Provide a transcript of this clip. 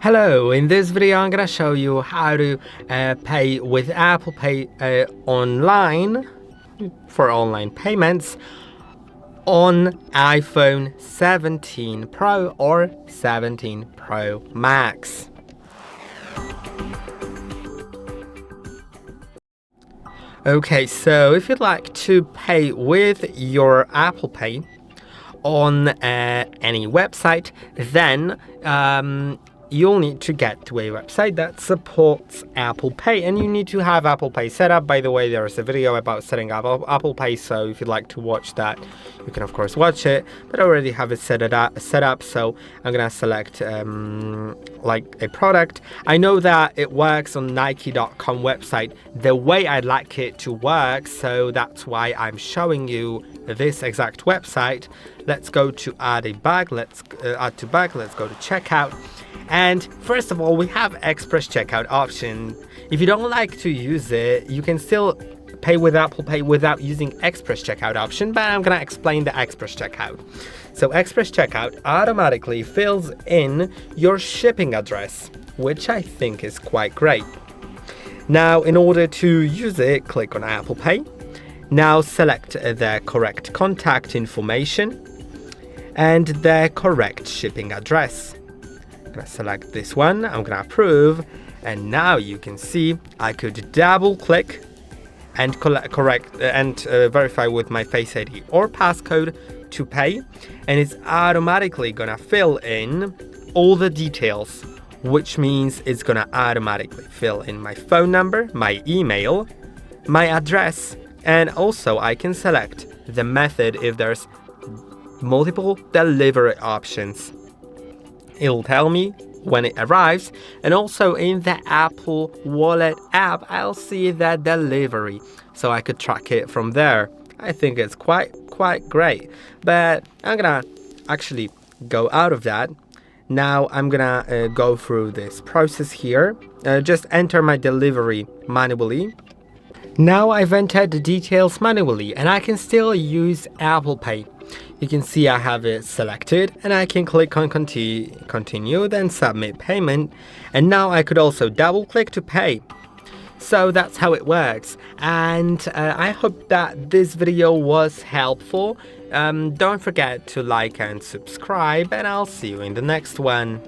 Hello, in this video I'm gonna show you how to pay with Apple Pay online for online payments on iPhone 17 Pro or 17 Pro Max. Okay, so if you'd like to pay with your Apple Pay on any website, then you'll need to get to a website that supports Apple Pay, and you need to have Apple Pay set up. By the way, there is a video about setting up Apple Pay, so if you'd like to watch that, you can of course watch it, but I already have it set up, so I'm gonna select like a product. I know that it works on Nike.com website the way I'd like it to work, so that's why I'm showing you this exact website. Let's go to add to bag, let's go to checkout. And first of all, we have express checkout option. If you don't like to use it, you can still pay with Apple Pay without using express checkout option, but I'm gonna explain the express checkout. So express checkout automatically fills in your shipping address, which I think is quite great. Now, in order to use it, click on Apple Pay. Now select the correct contact information and the correct shipping address. I'm gonna select this one, I'm gonna approve, and now you can see I could double click and verify with my Face ID or passcode to pay, and it's automatically gonna fill in all the details, which means it's gonna automatically fill in my phone number, my email, my address, and also I can select the method if there's multiple delivery options. It'll tell me when it arrives, and also in the Apple Wallet app I'll see that delivery, so I could track it from there. I think it's quite great, but I'm gonna actually go out of that. Now I'm gonna go through this process here. Just enter my delivery manually. Now I've entered the details manually and I can still use Apple Pay. You can see I have it selected and I can click on continue, then submit payment, and now I could also double click to pay. So that's how it works, and I hope that this video was helpful. Don't forget to like and subscribe, and I'll see you in the next one.